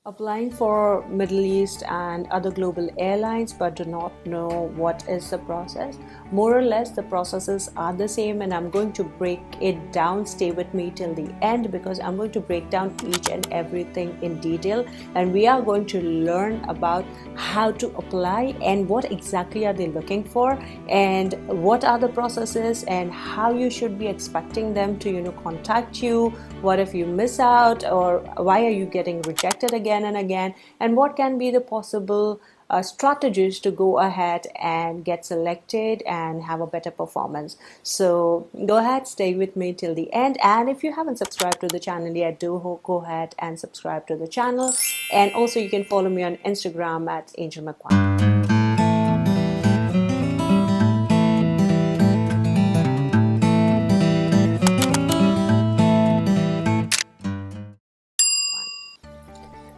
Applying for Middle East and other global airlines but do not know what is the process. More or less the processes are the same, and I'm going to break it down. Stay with me till the end because I'm going to break down each and everything in detail, and we are going to learn about how to apply and what exactly are they looking for and what are the processes and how you should be expecting them to contact you. What if you miss out, or why are you getting rejected again and again, and what can be the possible strategies to go ahead and get selected and have a better performance. So go ahead, stay with me till the end, and if you haven't subscribed to the channel yet, do go ahead and subscribe to the channel. And also you can follow me on Instagram at Angel McQuan.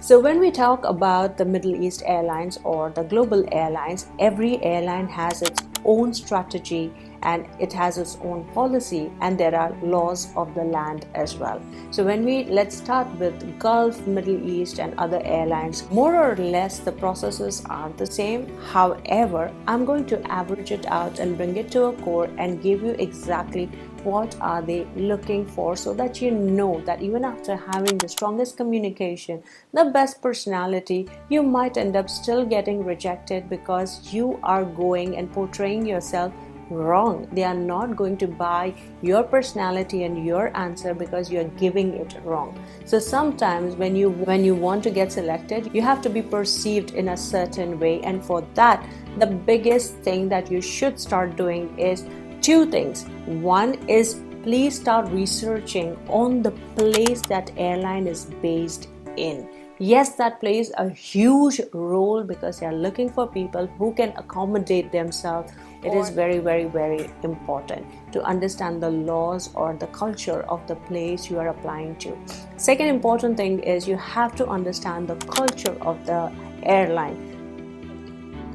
So when we talk about the Middle East airlines or the global airlines, every airline has its own strategy and it has its own policy, and there are laws of the land as well. So let's start with Gulf, Middle East and other airlines. More or less the processes are the same. However, I'm going to average it out and bring it to a core and give you exactly what are they looking for, so that you know that even after having the strongest communication, the best personality, you might end up still getting rejected because you are going and portraying yourself wrong. They are not going to buy your personality and your answer because you are giving it wrong. So sometimes when you want to get selected, you have to be perceived in a certain way, and for that the biggest thing that you should start doing is two things. One is, please start researching on the place that airline is based in. Yes, that plays a huge role because they are looking for people who can accommodate themselves. It is very, very, very important to understand the laws or the culture of the place you are applying to. Second important thing is you have to understand the culture of the airline.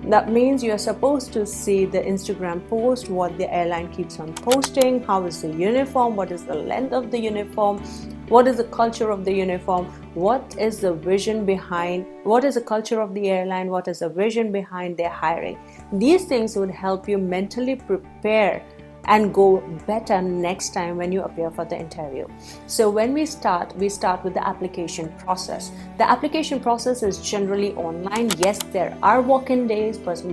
That means you're supposed to see the Instagram post, what the airline keeps on posting, how is the uniform, what is the length of the uniform, what is the culture of the uniform, what is the vision behind, what is the culture of the airline, what is the vision behind their hiring. These things would help you mentally prepare and go better next time when you appear for the interview. So when we start with the application process. The application process is generally online. Yes, there are walk-in days, but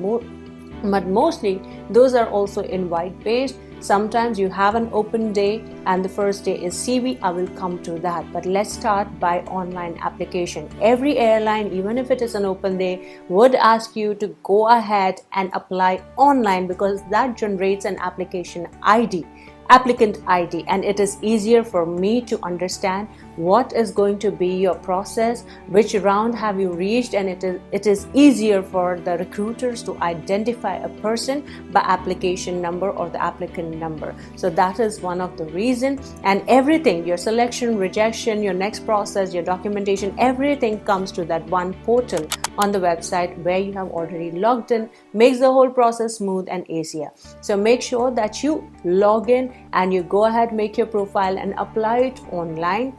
mostly those are also invite based. Sometimes you have an open day and the first day is CV. I will come to that, but let's start by online application. Every airline, even if it is an open day, would ask you to go ahead and apply online because that generates an applicant ID, and it is easier for me to understand what is going to be your process, which round have you reached, and it is easier for the recruiters to identify a person by application number or the applicant number. So that is one of the reasons, and everything, your selection, rejection, your next process, your documentation, everything comes to that one portal on the website where you have already logged in. Makes the whole process smooth and easier. So make sure that you log in and you go ahead, make your profile and apply it online.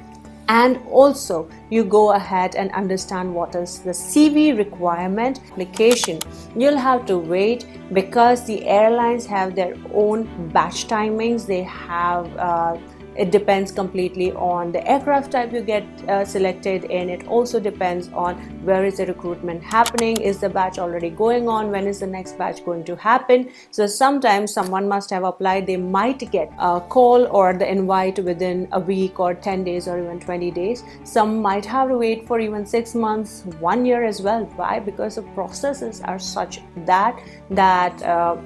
And also you go ahead and understand what is the CV requirement application. You'll have to wait because the airlines have their own batch timings. They have it depends completely on the aircraft type you get selected in. It also depends on where is the recruitment happening. Is the batch already going on? When is the next batch going to happen? So sometimes someone must have applied. They might get a call or the invite within a week or 10 days or even 20 days. Some might have to wait for even 6 months, 1 year as well. Why? Because the processes are such that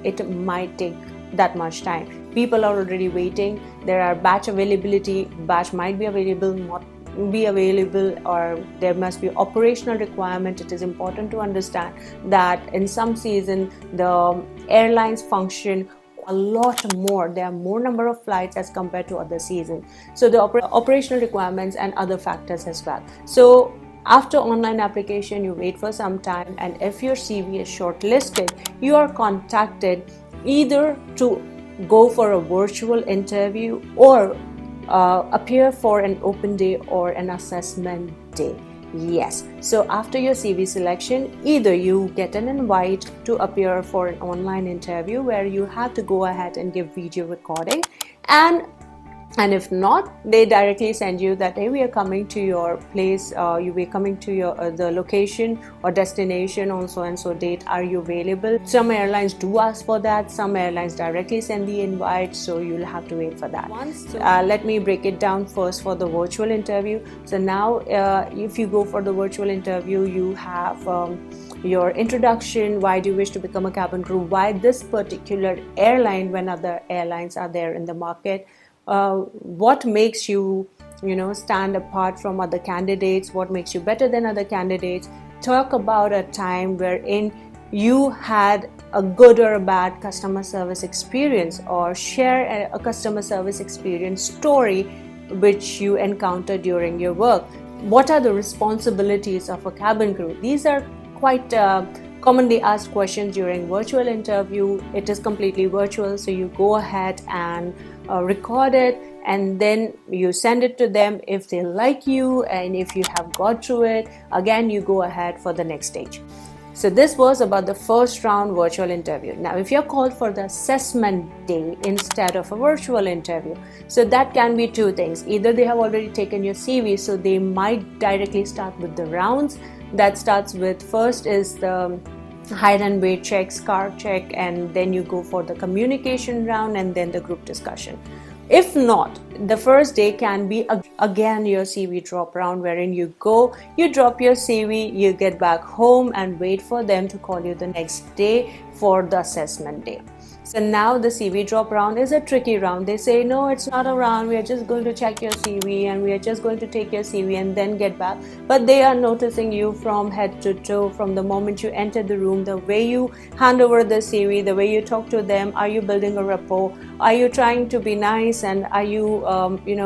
it might take that much time. People are already waiting. There are batch availability. Batch might be available, not be available, or there must be operational requirement. It is important to understand that in some season the airlines function a lot more. There are more number of flights as compared to other seasons. So the operational requirements and other factors as well. So after online application, you wait for some time, and if your CV is shortlisted, you are contacted either to go for a virtual interview or appear for an open day or an assessment day. Yes. So after your CV selection, either you get an invite to appear for an online interview where you have to go ahead and give video recording, and if not, they directly send you that, hey, we are coming to your place, you will coming to your the location or destination on so and so date, are you available? Some airlines do ask for that, some airlines directly send the invite, so you'll have to wait for that. Let me break it down first for the virtual interview. So now if you go for the virtual interview, you have your introduction, why do you wish to become a cabin crew, why this particular airline when other airlines are there in the market, what makes you stand apart from other candidates, what makes you better than other candidates. Talk about a time wherein you had a good or a bad customer service experience, or share a customer service experience story which you encountered during your work. What are the responsibilities of a cabin crew? These are quite commonly asked questions during virtual interview. It is completely virtual, so you go ahead and record it, and then you send it to them. If they like you and if you have got through it, again you go ahead for the next stage. So this was about the first round virtual interview. Now if you're called for the assessment day instead of a virtual interview, so that can be two things. Either they have already taken your CV, so they might directly start with the rounds. That starts with, first is the height and weight check, scar check, and then you go for the communication round and then the group discussion. If not, the first day can be again your CV drop round, wherein you go, you drop your CV, you get back home and wait for them to call you the next day for the assessment day. So now the CV drop round is a tricky round. They say, no, it's not a round, we are just going to check your CV and we are just going to take your CV and then get back. But they are noticing you from head to toe, from the moment you enter the room, the way you hand over the CV, the way you talk to them. Are you building a rapport? Are you trying to be nice? And are you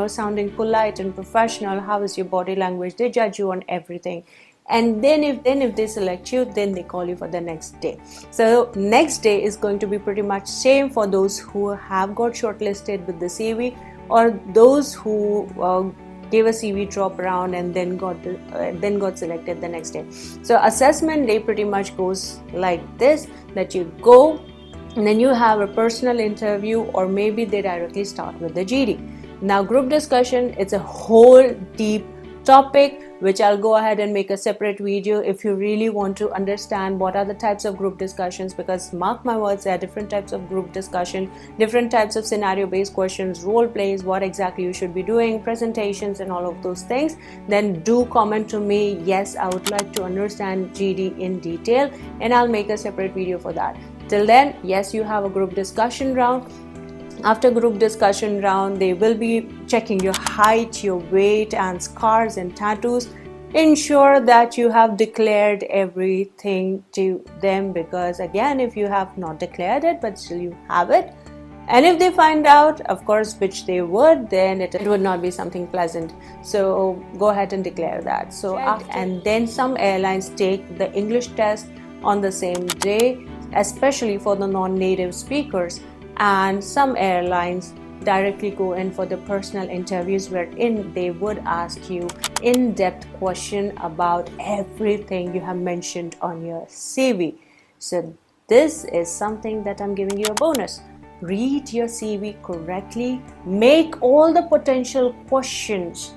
sounding polite and professional? How is your body language? They judge you on everything. And then if they select you, then they call you for the next day. So next day is going to be pretty much same for those who have got shortlisted with the CV, or those who gave a CV drop round and then got selected the next day. So assessment day pretty much goes like this, that you go and then you have a personal interview, or maybe they directly start with the GD. Now group discussion, it's a whole deep topic which I'll go ahead and make a separate video if you really want to understand what are the types of group discussions, because mark my words, there are different types of group discussion, different types of scenario based questions, role plays, what exactly you should be doing, presentations and all of those things. Then do comment to me, yes, I would like to understand GD in detail, and I'll make a separate video for that. Till then, yes, you have a group discussion round. After group discussion round, they will be checking your height, your weight and scars and tattoos. Ensure that you have declared everything to them, because again, if you have not declared it but still you have it, and if they find out, of course, which they would, then it would not be something pleasant. So go ahead and declare that. So and then some airlines take the English test on the same day, especially for the non-native speakers. And some airlines directly go in for the personal interviews, wherein they would ask you in-depth question about everything you have mentioned on your CV. So this is something that I'm giving you a bonus. Read your CV correctly, make all the potential questions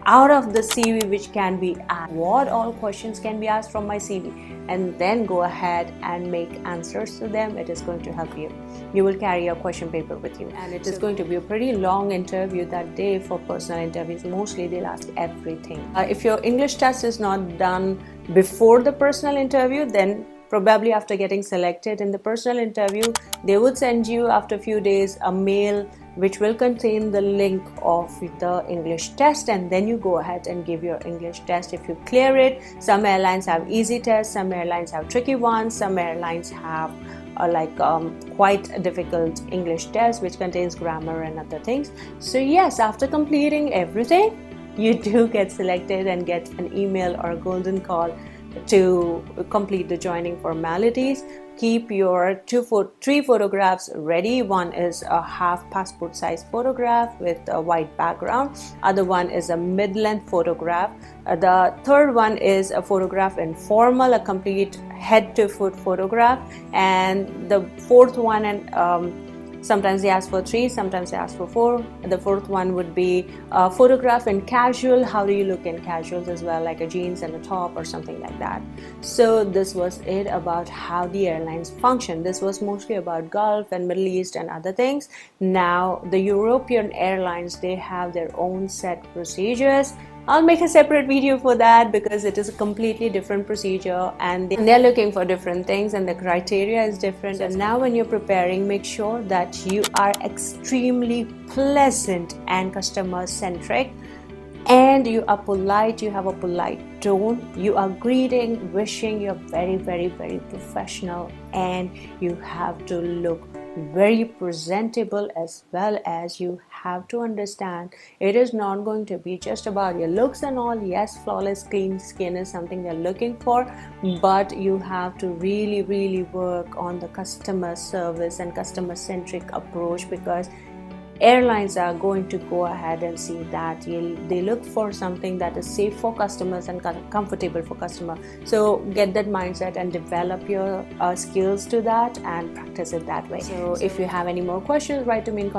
out of the CV which can be asked. What all questions can be asked from my CV, and then go ahead and make answers to them. It is going to help you. You will carry your question paper with you, and it is going to be a pretty long interview that day for personal interviews. Mostly they'll ask everything. If your English test is not done before the personal interview, then probably after getting selected in the personal interview, they would send you after a few days a mail which will contain the link of the English test, and then you go ahead and give your English test. If you clear it, some airlines have easy tests, some airlines have tricky ones, some airlines have quite a difficult English test which contains grammar and other things. So yes, after completing everything, you do get selected and get an email or a golden call to complete the joining formalities. Keep your three photographs ready. One is a half passport size photograph with a white background. Other one is a mid-length photograph. The third one is a photograph in formal, a complete head to foot photograph. And the fourth one, and sometimes they ask for 3, sometimes they ask for 4. The fourth one would be a photograph in casual. How do you look in casuals as well, like a jeans and a top or something like that. So this was it about how the airlines function. This was mostly about Gulf and Middle East and other things. Now the European airlines, they have their own set procedures. I'll make a separate video for that because it is a completely different procedure and they're looking for different things and the criteria is different. And now when you're preparing, make sure that you are extremely pleasant and customer centric, and you are polite, you have a polite tone, you are greeting, wishing, you're very, very, very professional, and you have to look very presentable, as well as you have to understand it is not going to be just about your looks and all. Yes, flawless clean skin is something they're looking for, but you have to really, really work on the customer service and customer centric approach, because airlines are going to go ahead and see that they look for something that is safe for customers and comfortable for customer. So get that mindset and develop your skills to that and practice it that way. So if you have any more questions, write to me in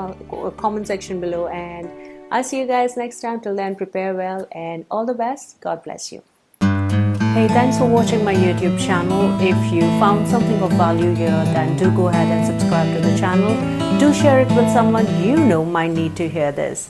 comment section below, and I'll see you guys next time. Till then, prepare well and all the best. God bless you. Hey, thanks for watching my YouTube channel. If you found something of value here, then do go ahead and subscribe to the channel. Do share it with someone you know might need to hear this.